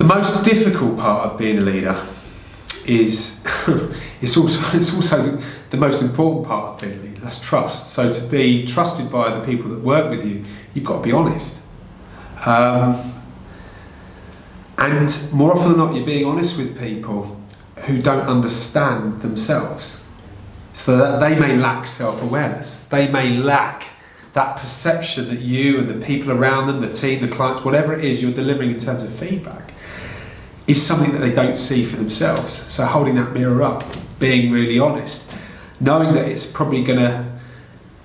The most difficult part of being a leader is it's also the most important part of being a leader. That's trust. So to be trusted by the people that work with you, you've got to be honest. And more often than not, you're being honest with people who don't understand themselves. So that they may lack self-awareness. They may lack that perception that you and the people around them, the team, the clients, whatever it is you're delivering in terms of feedback, is something that they don't see for themselves. So holding that mirror up, being really honest, knowing that it's probably going to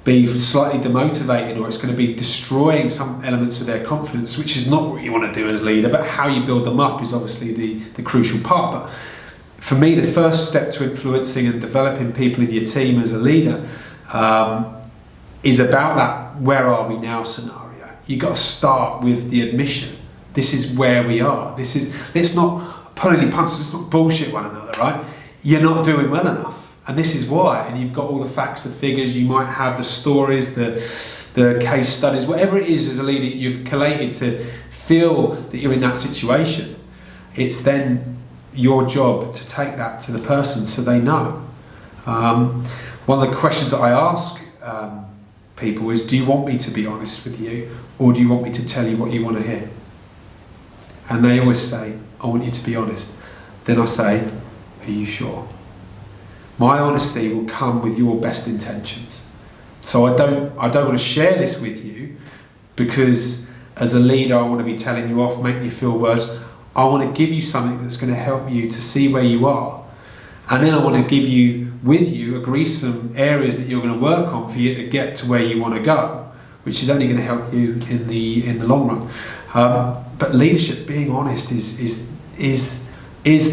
be slightly demotivating, or it's going to be destroying some elements of their confidence, which is not what you want to do as a leader, but how you build them up is obviously the crucial part. But for me, the first step to influencing and developing people in your team as a leader is about that where are we now scenario. You've got to start with the admission. This is where we are. Let's not pull any punches, let's not bullshit one another, right? You're not doing well enough. And this is why. And you've got all the facts, the figures, you might have the stories, the case studies, whatever it is as a leader you've collated to feel that you're in that situation. It's then your job to take that to the person so they know. One of the questions that I ask people is, do you want me to be honest with you, or do you want me to tell you what you want to hear? And they always say, I want you to be honest. Then I say, are you sure? My honesty will come with your best intentions. So I don't want to share this with you because as a leader I want to be telling you off, making you feel worse. I want to give you something that's going to help you to see where you are. And then I want to agree some areas that you're going to work on for you to get to where you want to go, which is only going to help you in the long run. But leadership, being honest, is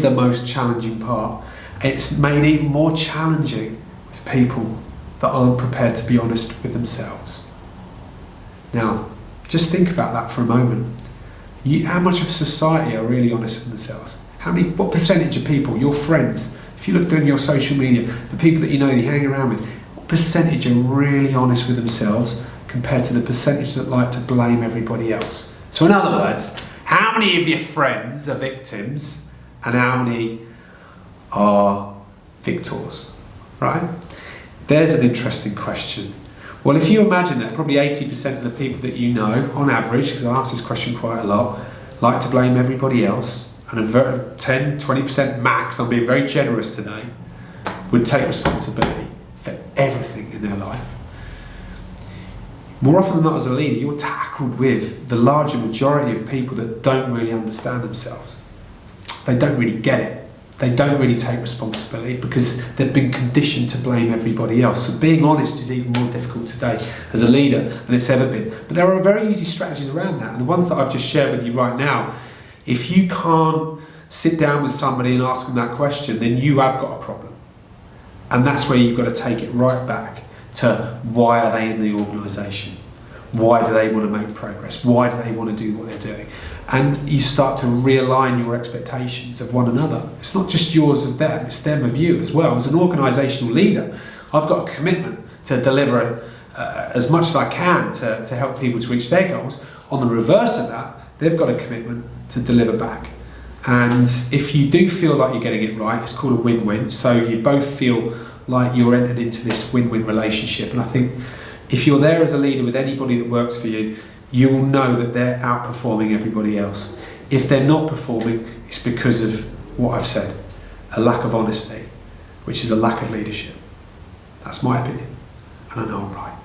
the most challenging part. It's made even more challenging with people that aren't prepared to be honest with themselves. Now, just think about that for a moment. How much of society are really honest with themselves? What percentage of people, your friends, if you look down your social media, the people that you know, that you hang around with, what percentage are really honest with themselves compared to the percentage that like to blame everybody else? So in other words, how many of your friends are victims and how many are victors, right? There's an interesting question. Well, if you imagine that probably 80% of the people that you know, on average, because I ask this question quite a lot, like to blame everybody else, and a 10, 20% max, I'm being very generous today, would take responsibility for everything in their life. More often than not, as a leader, you're tackled with the larger majority of people that don't really understand themselves. They don't really get it. They don't really take responsibility because they've been conditioned to blame everybody else. So being honest is even more difficult today as a leader than it's ever been. But there are very easy strategies around that. And the ones that I've just shared with you right now, if you can't sit down with somebody and ask them that question, then you have got a problem. And that's where you've got to take it right back to why are they in the organisation? Why do they want to make progress? Why do they want to do what they're doing? And you start to realign your expectations of one another. It's not just yours of them, it's them of you as well. As an organisational leader, I've got a commitment to deliver as much as I can to help people to reach their goals. On the reverse of that, they've got a commitment to deliver back. And if you do feel like you're getting it right, it's called a win-win. So you both feel like you're entered into this win-win relationship. And I think if you're there as a leader with anybody that works for you, you will know that they're outperforming everybody else. If they're not performing, it's because of what I've said, a lack of honesty, which is a lack of leadership. That's my opinion, and I know I'm right.